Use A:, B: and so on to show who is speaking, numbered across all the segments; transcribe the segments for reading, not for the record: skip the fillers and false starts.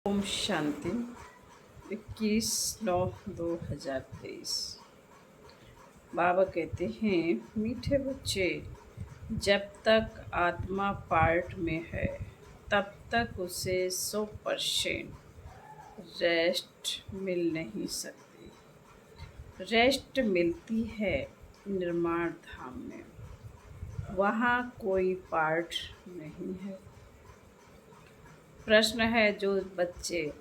A: ओम शांति। 21/9/2023। बाबा कहते हैं, मीठे बच्चे, जब तक आत्मा पार्ट में है तब तक उसे 100% रेस्ट मिल नहीं सकती। रेस्ट मिलती है निर्माण धाम में। वहाँ कोई पार्ट नहीं है। प्रश्न है, जो बच्चे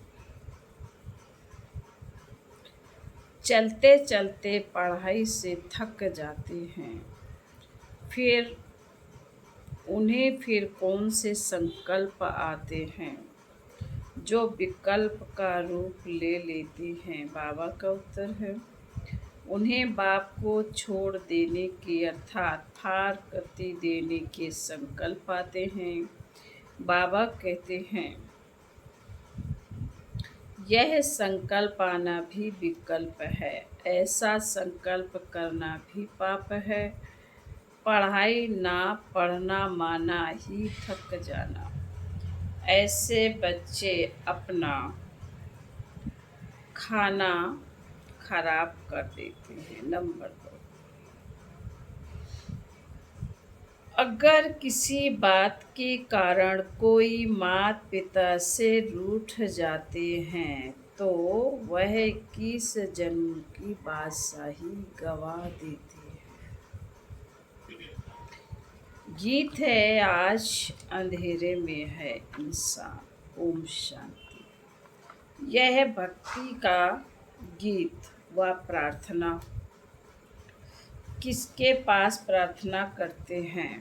A: चलते चलते पढ़ाई से थक जाते हैं, उन्हें फिर कौन से संकल्प आते हैं जो विकल्प का रूप ले लेते हैं? बाबा का उत्तर है, उन्हें बाप को छोड़ देने के अर्थात पार गति देने के संकल्प आते हैं। बाबा कहते हैं, यह संकल्प आना भी विकल्प है। ऐसा संकल्प करना भी पाप है। पढ़ाई ना पढ़ना माना ही थक जाना। ऐसे बच्चे अपना खाना खराब कर देते हैं। नंबर 2, अगर किसी बात के कारण कोई माता पिता से रूठ जाते हैं तो वह 21 जन्म की बादशाही गवा देते हैं। गीत है, आज अंधेरे में है इंसान। ओम शांति। यह भक्ति का गीत व प्रार्थना। किसके पास प्रार्थना करते हैं?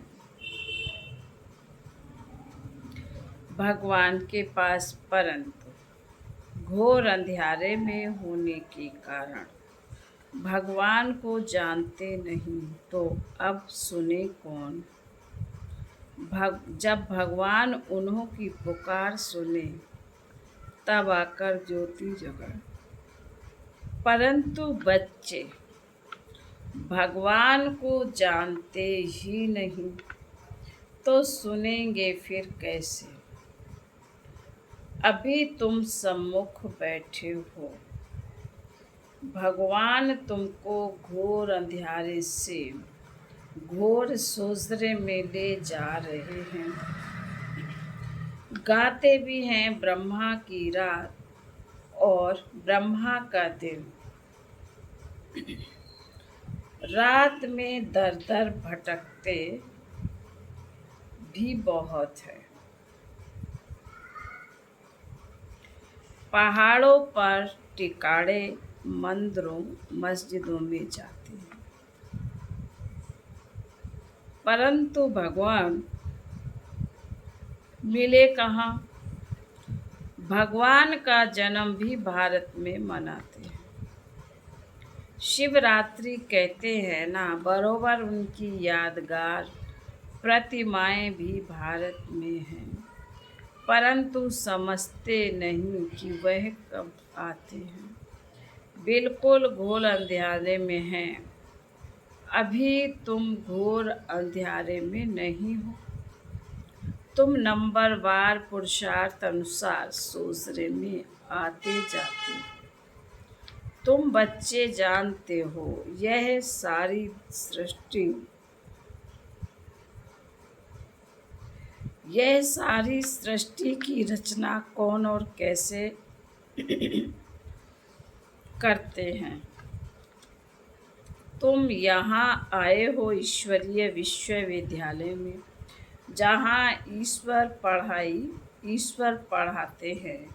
A: भगवान के पास। परंतु घोर अंधेरे में होने के कारण भगवान को जानते नहीं, तो अब सुने कौन? जब भगवान उन्हों की पुकार सुने तब आकर ज्योति जगाए। परंतु बच्चे भगवान को जानते ही नहीं, तो सुनेंगे फिर कैसे? अभी तुम सम्मुख बैठे हो, भगवान तुमको घोर अंधेरे से घोर सोजरे में ले जा रहे हैं। गाते भी हैं ब्रह्मा की रात और ब्रह्मा का दिन। रात में दर दर भटकते भी बहुत है। पहाड़ों पर टिकाड़े मंदिरों मस्जिदों में जाते हैं, परंतु भगवान मिले कहाँ? भगवान का जन्म भी भारत में मनाते हैं। शिवरात्रि कहते हैं ना, बरोबर उनकी यादगार प्रतिमाएं भी भारत में हैं, परंतु समझते नहीं कि वह कब आते हैं। बिल्कुल घोर अंधेरे में हैं। अभी तुम घोर अंधेरे में नहीं हो। तुम नंबरवार पुरुषार्थ अनुसार सोजरे में आते जाते। तुम बच्चे जानते हो, यह सारी सृष्टि की रचना कौन और कैसे करते हैं। तुम यहाँ आए हो ईश्वरीय विश्वविद्यालय में, जहाँ ईश्वर पढ़ाते हैं,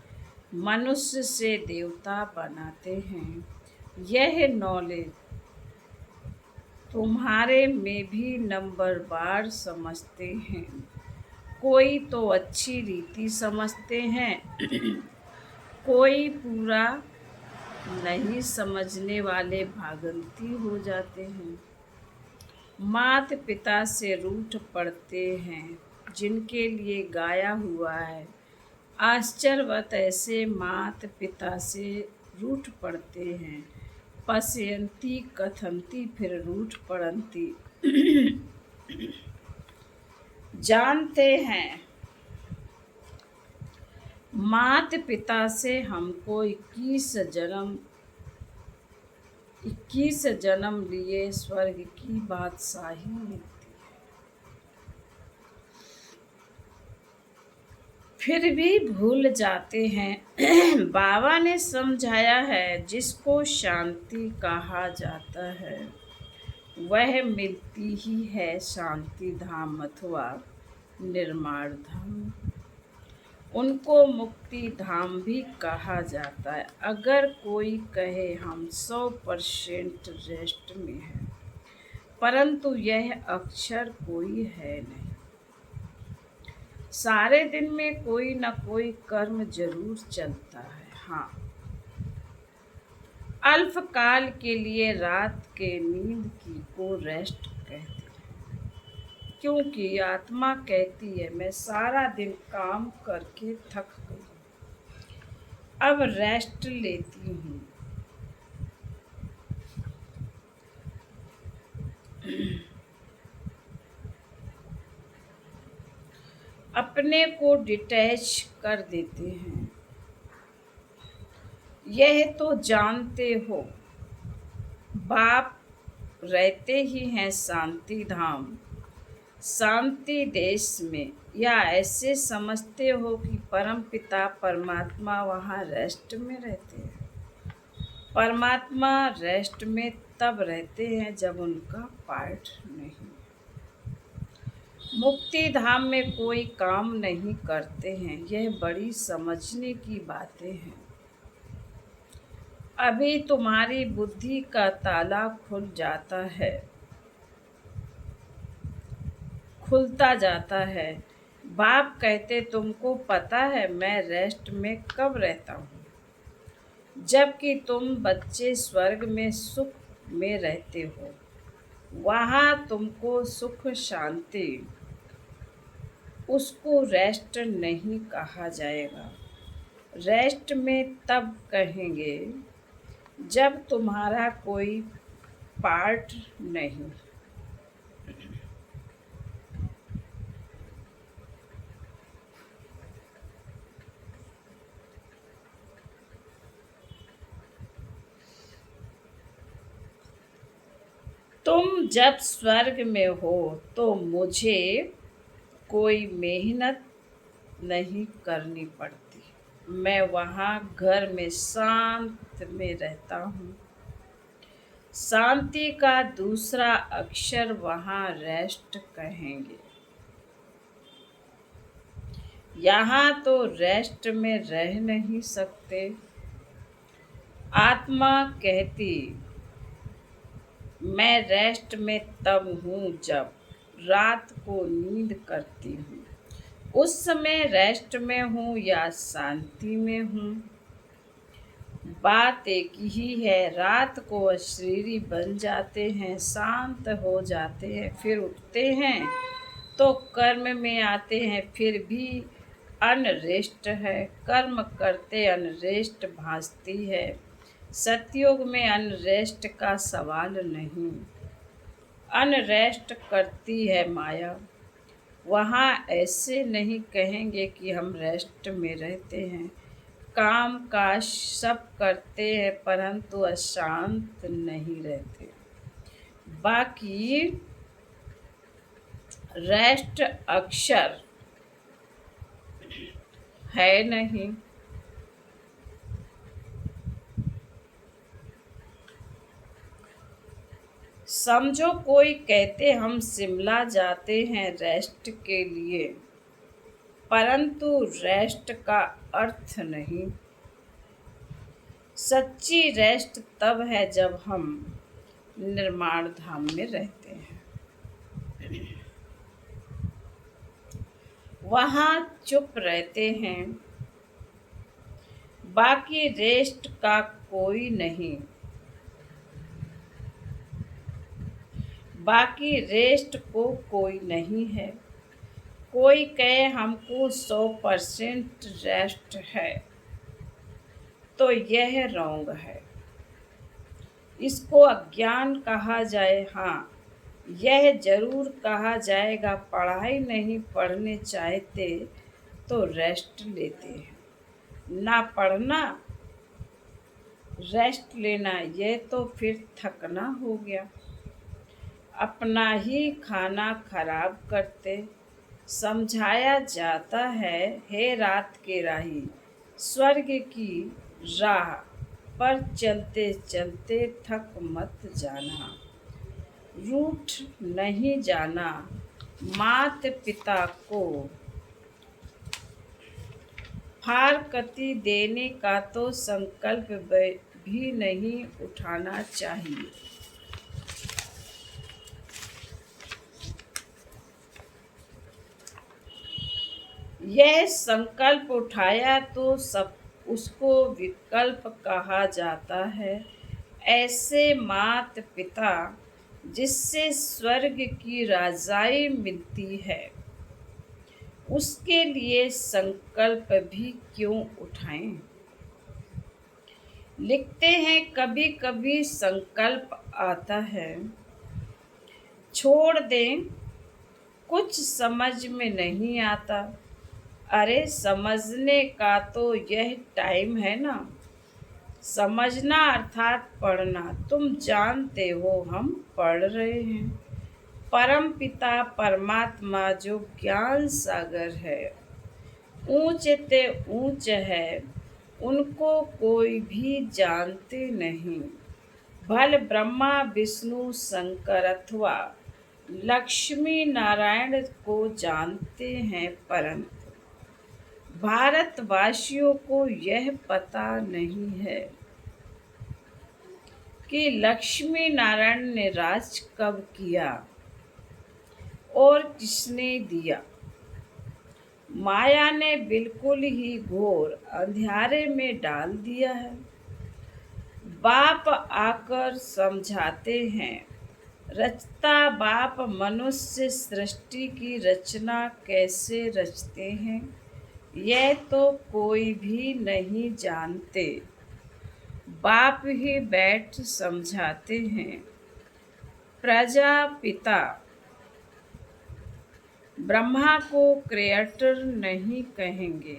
A: मनुष्य से देवता बनाते हैं। यह नॉलेज तुम्हारे में भी नंबरवार समझते हैं। कोई तो अच्छी रीति समझते हैं, कोई पूरा नहीं समझने वाले भागंती हो जाते हैं। माता पिता से रूठ पड़ते हैं, जिनके लिए गाया हुआ है, आश्चर्यवत ऐसे माता पिता से रूठ पड़ते हैं। पश्यन्ति कथन्ति फिर रूठ पड़न्ति। जानते हैं मात पिता से हमको 21 जन्म लिए स्वर्ग की बादशाही मिलती, फिर भी भूल जाते हैं। बाबा ने समझाया है, जिसको शांति कहा जाता है वह मिलती ही है शांति धाम अथवा निर्माण धाम। उनको मुक्ति धाम भी कहा जाता है। अगर कोई कहे हम 100% रेस्ट में है, परंतु यह अक्षर कोई है नहीं। सारे दिन में कोई न कोई कर्म जरूर चलता है। हाँ, अल्पकाल के लिए रात के नींद की को रेस्ट कहते हैं, क्योंकि आत्मा कहती है मैं सारा दिन काम करके थक गई, अब रेस्ट लेती हूँ। अपने को डिटैच कर देते हैं। यह तो जानते हो, बाप रहते ही हैं शांति धाम, शांति देश में, या ऐसे समझते हो कि परम पिता परमात्मा वहाँ रेस्ट में रहते हैं? परमात्मा रेस्ट में तब रहते हैं जब उनका पाठ नहीं। मुक्ति धाम में कोई काम नहीं करते हैं। यह बड़ी समझने की बातें हैं। अभी तुम्हारी बुद्धि का ताला खुलता जाता है। बाप कहते तुमको पता है मैं रेस्ट में कब रहता हूँ? जबकि तुम बच्चे स्वर्ग में सुख में रहते हो, वहाँ तुमको सुख शांति, उसको रेस्ट नहीं कहा जाएगा। रेस्ट में तब कहेंगे जब तुम्हारा कोई पार्ट नहीं। तुम जब स्वर्ग में हो तो मुझे कोई मेहनत नहीं करनी पड़ती। मैं वहाँ घर में शांत में रहता हूँ। शांति का दूसरा अक्षर वहाँ रेस्ट कहेंगे। यहाँ तो रेस्ट में रह नहीं सकते। आत्मा कहती मैं रेस्ट में तब हूँ जब रात को नींद करती हूँ, उस समय रेस्ट में हूँ या शांति में हूँ, बात एक ही है। रात को अशरीरी बन जाते हैं, शांत हो जाते हैं, फिर उठते हैं तो कर्म में आते हैं, फिर भी अनरेस्ट है। कर्म करते अनरेस्ट भासती है। सतयुग में अनरेस्ट का सवाल नहीं। अनरेस्ट करती है माया। वहाँ ऐसे नहीं कहेंगे कि हम रेस्ट में रहते हैं, काम काज सब करते हैं, परंतु अशांत नहीं रहते। बाकी रेस्ट अक्षर है नहीं। समझो कोई कहते हम शिमला जाते हैं रेस्ट के लिए, परंतु रेस्ट का अर्थ नहीं। सच्ची रेस्ट तब है जब हम निर्माण धाम में रहते हैं। वहाँ चुप रहते हैं। बाकी रेस्ट का कोई नहीं। बाकी रेस्ट को कोई नहीं है। कोई कहे हमको 100% रेस्ट है, तो यह रॉन्ग है। इसको अज्ञान कहा जाए। हाँ, यह जरूर कहा जाएगा पढ़ाई नहीं पढ़ने चाहते तो रेस्ट लेते हैं। ना पढ़ना, रेस्ट लेना, यह तो फिर थकना हो गया। अपना ही खाना खराब करते समझाया जाता है, हे रात के राही, स्वर्ग की राह पर चलते चलते थक मत जाना। रूठ नहीं जाना, मात पिता को फारकती देने का तो संकल्प भी नहीं उठाना चाहिए। यह संकल्प उठाया तो सब उसको विकल्प कहा जाता है। ऐसे मात पिता जिससे स्वर्ग की राजाई मिलती है, उसके लिए संकल्प भी क्यों उठाएं। लिखते हैं, कभी कभी संकल्प आता है, छोड़ दें, कुछ समझ में नहीं आता। अरे समझने का तो यह टाइम है ना। समझना अर्थात पढ़ना। तुम जानते हो हम पढ़ रहे हैं। परम पिता परमात्मा जो ज्ञान सागर है, ऊंच ते ऊंच है, उनको कोई भी जानते नहीं। भल ब्रह्मा विष्णु शंकर अथवा लक्ष्मी नारायण को जानते हैं, परंतु भारतवासियों को यह पता नहीं है कि लक्ष्मी नारायण ने राज कब किया और किसने दिया। माया ने बिल्कुल ही घोर अंधियारे में डाल दिया है। बाप आकर समझाते हैं, रचता बाप मनुष्य सृष्टि की रचना कैसे रचते हैं, यह तो कोई भी नहीं जानते। बाप ही बैठ समझाते हैं। प्रजापिता ब्रह्मा को क्रिएटर नहीं कहेंगे,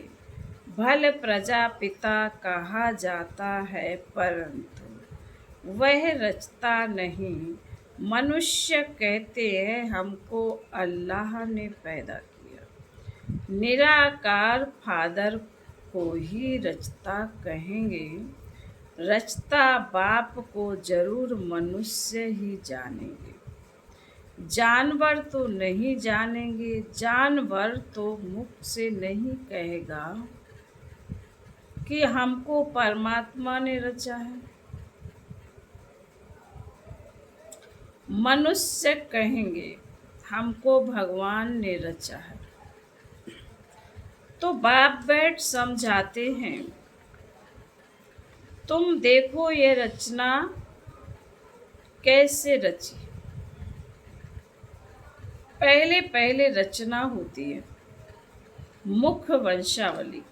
A: भले प्रजापिता कहा जाता है, परंतु वह रचता नहीं। मनुष्य कहते हैं हमको अल्लाह ने पैदा किया। निराकार फादर को ही रचता कहेंगे। रचता बाप को जरूर मनुष्य ही जानेंगे। जानवर तो नहीं जानेंगे। जानवर तो मुख से नहीं कहेगा कि हमको परमात्मा ने रचा है। मनुष्य कहेंगे हमको भगवान ने रचा है। तो बाप बैठ समझाते हैं, तुम देखो ये रचना कैसे रची। पहले पहले रचना होती है मुख वंशावली।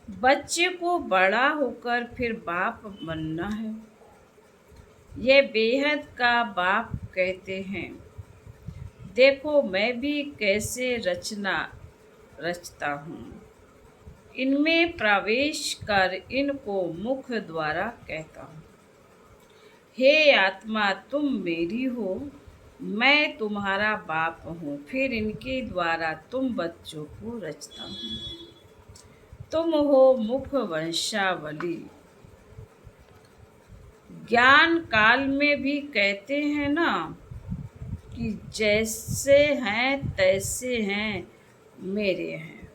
A: बच्चे को बड़ा होकर फिर बाप बनना है। ये बेहद का बाप कहते हैं, देखो मैं भी कैसे रचना रचता हूँ। इनमें प्रवेश कर इनको मुख द्वारा कहता हूँ, हे आत्मा तुम मेरी हो, मैं तुम्हारा बाप हूँ। फिर इनके द्वारा तुम बच्चों को रचता हूँ। तुम हो मुख वंशावली। ज्ञान काल में भी कहते हैं ना कि जैसे हैं तैसे हैं मेरे हैं।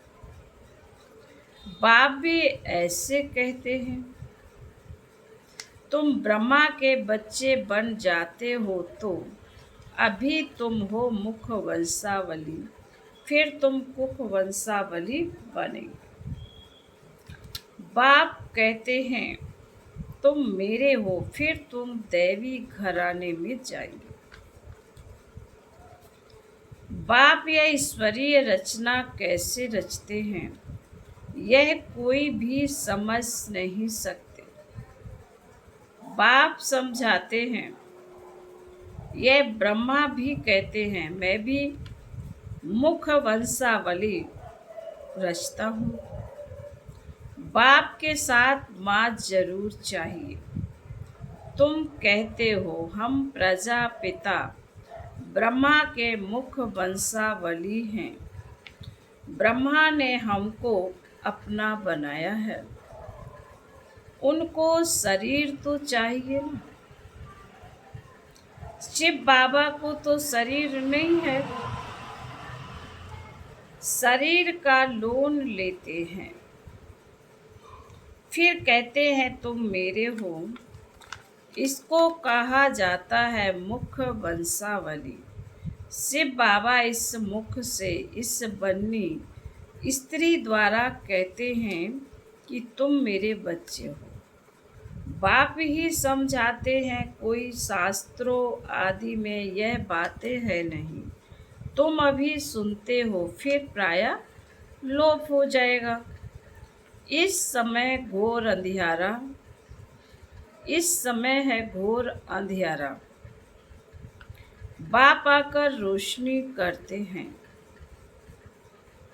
A: बाप भी ऐसे कहते हैं। तुम ब्रह्मा के बच्चे बन जाते हो तो अभी तुम हो मुख वंशावली, फिर तुम कुख वंशावली बनेंगे। बाप कहते हैं तुम मेरे हो, फिर तुम दैवी घराने में जाएंगे। बाप यह ईश्वरीय रचना कैसे रचते हैं, यह कोई भी समझ नहीं सकते। बाप समझाते हैं, यह ब्रह्मा भी कहते हैं, मैं भी मुख वंशावली रचता हूँ। बाप के साथ माँ जरूर चाहिए। तुम कहते हो हम प्रजापिता ब्रह्मा के मुख वंशावली हैं। ब्रह्मा ने हमको अपना बनाया है, उनको शरीर तो चाहिए ना। शिव बाबा को तो शरीर नहीं है, शरीर का लोन लेते हैं, फिर कहते हैं तुम मेरे हो। इसको कहा जाता है मुख वंशावली। शिव बाबा इस मुख से इस बन्नी स्त्री द्वारा कहते हैं कि तुम मेरे बच्चे हो। बाप ही समझाते हैं, कोई शास्त्रों आदि में यह बातें है नहीं। तुम अभी सुनते हो, फिर प्रायः लोप हो जाएगा। इस समय है घोर अंधियारा। बाप आकर रोशनी करते हैं।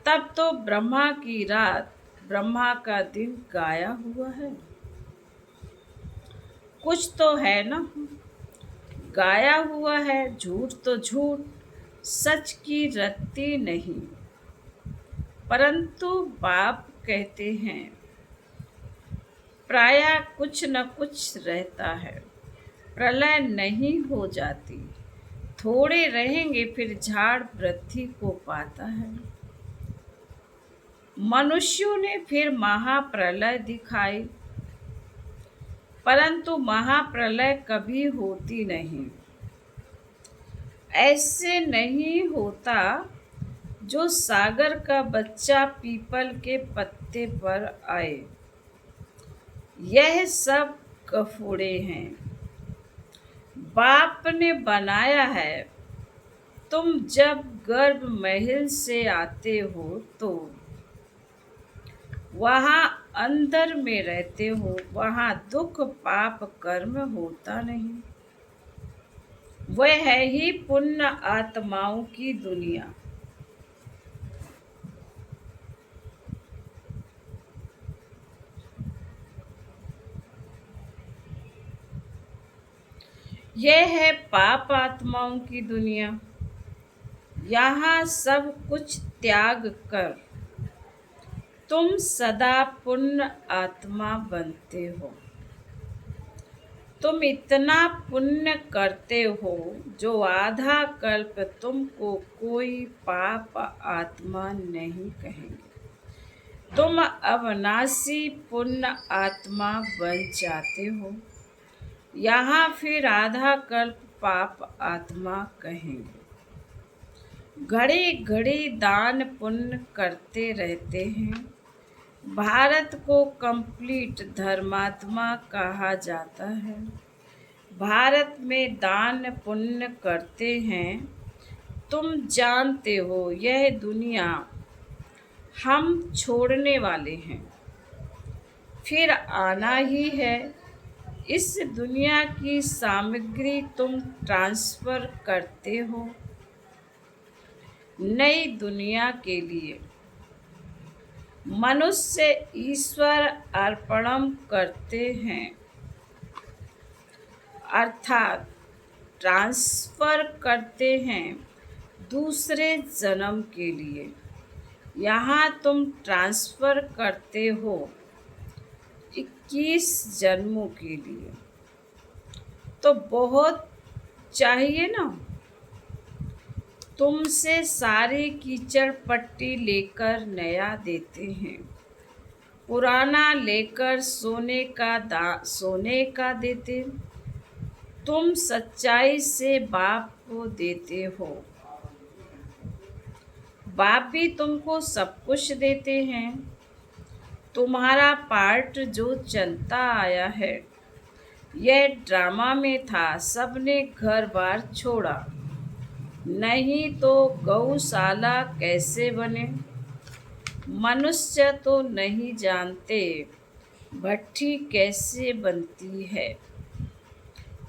A: तब तो ब्रह्मा की रात ब्रह्मा का दिन गाया हुआ है। कुछ तो है ना, गाया हुआ है। झूठ तो झूठ, सच की रत्ती नहीं। परंतु बाप कहते हैं प्रायः कुछ न कुछ रहता है, प्रलय नहीं हो जाती। थोड़े रहेंगे फिर झाड़ वृद्धि को पाता है। मनुष्यों ने फिर महाप्रलय दिखाई, परंतु महाप्रलय कभी होती नहीं। ऐसे नहीं होता जो सागर का बच्चा पीपल के पत्ते पर आए। यह सब गफूड़े हैं, बाप ने बनाया है। तुम जब गर्भ महल से आते हो तो वहाँ अंदर में रहते हो, वहाँ दुख पाप कर्म होता नहीं। वह है ही पुण्य आत्माओं की दुनिया। यह है पाप आत्माओं की दुनिया। यहाँ सब कुछ त्याग कर तुम सदा पुण्य आत्मा बनते हो। तुम इतना पुण्य करते हो जो आधा कल्प तुमको कोई पाप आत्मा नहीं कहेंगे। तुम अविनाशी पुण्य आत्मा बन जाते हो। यहाँ फिर आधा कल्प पाप आत्मा कहेंगे। घड़ी घड़ी दान पुण्य करते रहते हैं। भारत को कंप्लीट धर्मात्मा कहा जाता है। भारत में दान पुण्य करते हैं। तुम जानते हो यह दुनिया हम छोड़ने वाले हैं, फिर आना ही है। इस दुनिया की सामग्री तुम ट्रांसफर करते हो नई दुनिया के लिए। मनुष्य ईश्वर अर्पणम करते हैं, अर्थात ट्रांसफर करते हैं दूसरे जन्म के लिए। यहाँ तुम ट्रांसफर करते हो 21 जन्मों के लिए। तो बहुत चाहिए ना। तुमसे सारी कीचड़ पट्टी लेकर नया देते हैं, पुराना लेकर सोने का देते। तुम सच्चाई से बाप को देते हो, बाप भी तुमको सब कुछ देते हैं। तुम्हारा पार्ट जो चलता आया है, यह ड्रामा में था। सबने घर बार छोड़ा, नहीं तो गौशाला कैसे बने। मनुष्य तो नहीं जानते भट्ठी कैसे बनती है,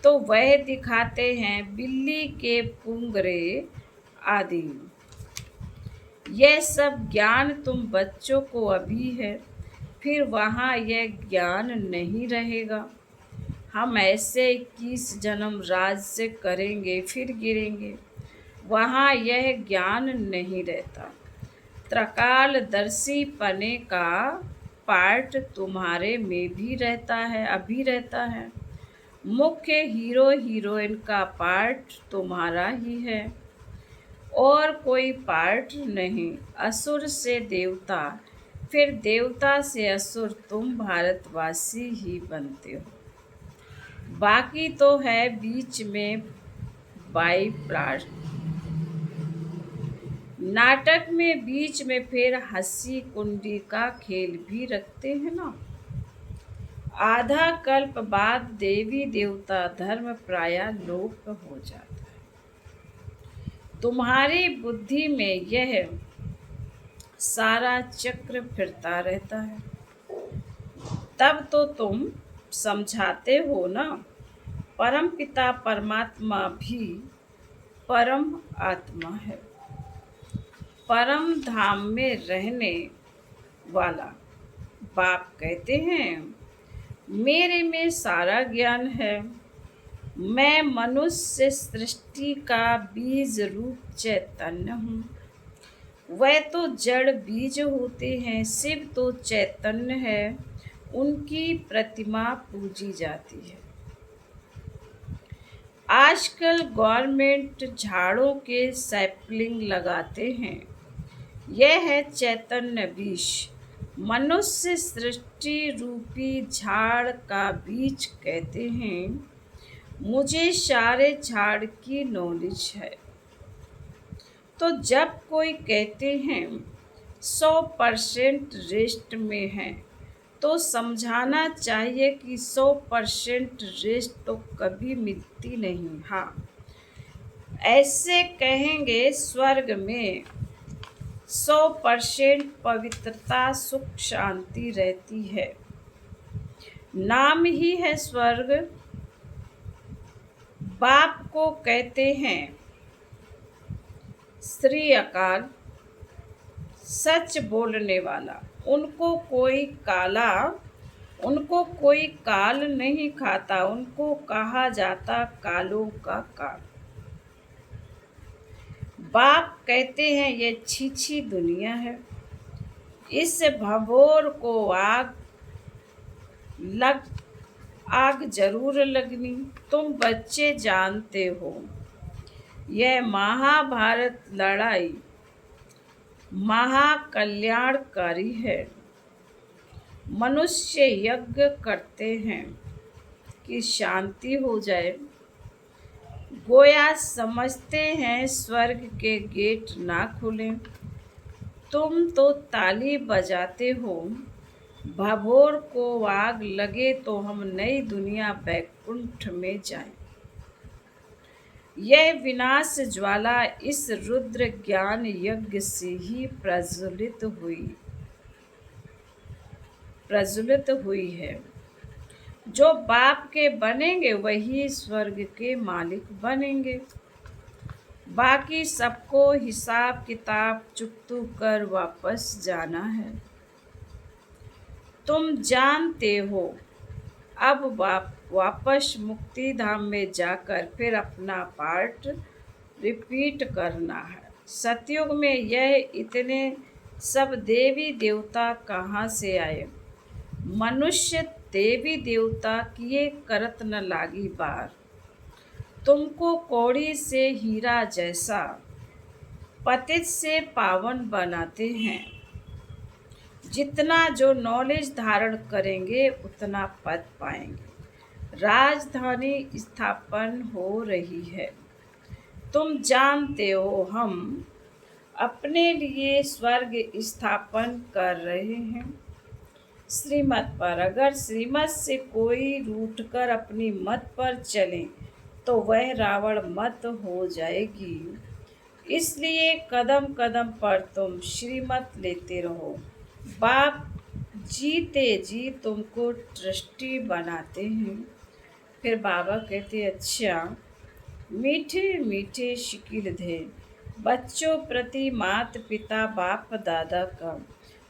A: तो वह दिखाते हैं बिल्ली के पुंगरे आदि। यह सब ज्ञान तुम बच्चों को अभी है, फिर वहाँ यह ज्ञान नहीं रहेगा। हम ऐसे 21 जन्म राज्य करेंगे फिर गिरेंगे, वहाँ यह ज्ञान नहीं रहता। त्रिकालदर्शी पने का पार्ट तुम्हारे में भी रहता है, अभी रहता है। मुख्य हीरो हीरोइन का पार्ट तुम्हारा ही है और कोई पार्ट नहीं। असुर से देवता, फिर देवता से असुर, तुम भारतवासी ही बनते हो। बाकी तो है बीच में बाई प्लाट। नाटक में बीच में फिर हंसी कुंडी का खेल भी रखते हैं ना। आधा कल्प बाद देवी देवता धर्म प्रायः लोप हो जाता है। तुम्हारी बुद्धि में यह सारा चक्र फिरता रहता है, तब तो तुम समझाते हो ना। परम पिता परमात्मा भी परम आत्मा है, परम धाम में रहने वाला। बाप कहते हैं मेरे में सारा ज्ञान है। मैं मनुष्य सृष्टि का बीज रूप चैतन्य हूँ। वह तो जड़ बीज होते हैं, शिव तो चैतन्य है, उनकी प्रतिमा पूजी जाती है। आजकल गवर्नमेंट झाड़ों के सैपलिंग लगाते हैं, यह है चैतन्य बीज। मनुष्य सृष्टि रूपी झाड़ का बीज कहते हैं। मुझे सारे झाड़ की नॉलेज है। तो जब कोई कहते हैं 100% रेस्ट में है, तो समझाना चाहिए कि 100% रेस्ट तो कभी मिलती नहीं। हाँ, ऐसे कहेंगे स्वर्ग में 100% पवित्रता सुख शांति रहती है। नाम ही है स्वर्ग। बाप को कहते हैं श्री अकाल, सच बोलने वाला। उनको कोई काल नहीं खाता, उनको कहा जाता कालों का काल। बाप कहते हैं ये छी दुनिया है, इस भंभोर को आग जरूर लगनी। तुम बच्चे जानते हो यह महाभारत लड़ाई महाकल्याणकारी है। मनुष्य यज्ञ करते हैं कि शांति हो जाए। गोया समझते हैं स्वर्ग के गेट ना खुलें। तुम तो ताली बजाते हो, भभोर को आग लगे तो हम नई दुनिया बैकुंठ में जाएं। यह विनाश ज्वाला इस रुद्र ज्ञान यज्ञ से ही प्रज्वलित हुई है। जो बाप के बनेंगे वही स्वर्ग के मालिक बनेंगे। बाकी सबको हिसाब किताब चुकतू कर वापस जाना है। तुम जानते हो अब वापस मुक्ति धाम में जाकर फिर अपना पार्ट रिपीट करना है। सतयुग में यह इतने सब देवी देवता कहाँ से आए? मनुष्य देवी देवता किए करत न लागी बार। तुमको कौड़ी से हीरा जैसा पतित से पावन बनाते हैं। जितना जो नॉलेज धारण करेंगे उतना पद पाएंगे। राजधानी स्थापन हो रही है। तुम जानते हो हम अपने लिए स्वर्ग स्थापन कर रहे हैं श्रीमत पर। अगर श्रीमत से कोई रूठकर अपनी मत पर चले तो वह रावण मत हो जाएगी। इसलिए कदम कदम पर तुम श्रीमत लेते रहो। बाप जीते जी तुमको ट्रस्टी बनाते हैं। फिर बाबा कहते अच्छा, मीठे मीठे शिकिल थे बच्चों प्रति मात पिता बाप दादा का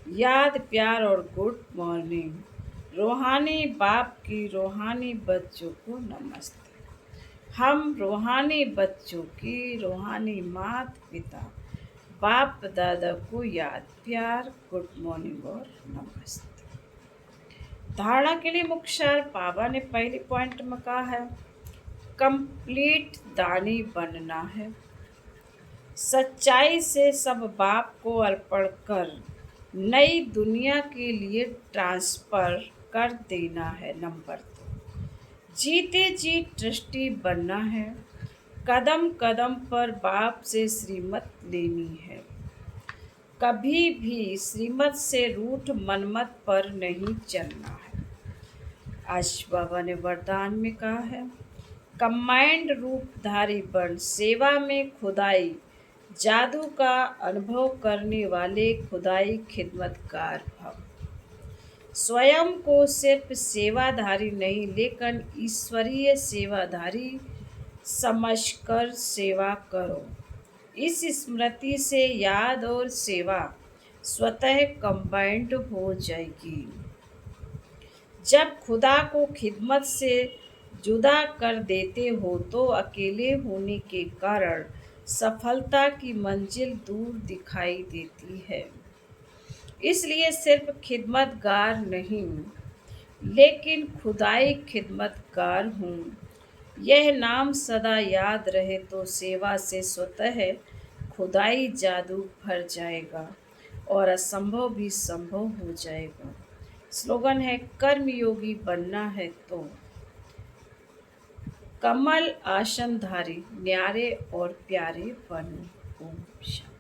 A: याद प्यार और गुड मॉर्निंग। रूहानी बाप की रूहानी बच्चों को नमस्ते। हम रूहानी बच्चों की रूहानी माता पिता बाप दादा को याद प्यार गुड मॉर्निंग और नमस्ते। धारणा के लिए मुख्य सार बाबा ने पहले पॉइंट में कहा है कंप्लीट दानी बनना है। सच्चाई से सब बाप को अर्पण कर नई दुनिया के लिए ट्रांसफर कर देना है। नंबर 2 जीते जी ट्रस्टी बनना है। कदम कदम पर बाप से श्रीमत लेनी है। कभी भी श्रीमत से रूठ मनमत पर नहीं चलना है। आज बाबा ने वरदान में कहा है कमांड रूपधारी बन सेवा में खुदाई जादू का अनुभव करने वाले खुदाई खिदमतकार भव। स्वयं को सिर्फ सेवाधारी नहीं लेकिन ईश्वरीय सेवाधारी समझकर सेवा करो। इस स्मृति से याद और सेवा स्वतः कंबाइंड हो जाएगी। जब खुदा को खिदमत से जुदा कर देते हो तो अकेले होने के कारण सफलता की मंजिल दूर दिखाई देती है। इसलिए सिर्फ खिदमतगार नहीं लेकिन खुदाई खिदमतगार हूँ यह नाम सदा याद रहे तो सेवा से स्वतः खुदाई जादू भर जाएगा और असंभव भी संभव हो जाएगा। स्लोगन है कर्मयोगी बनना है तो कमल आसनधारी न्यारे और प्यारे बनो। ओम शांति।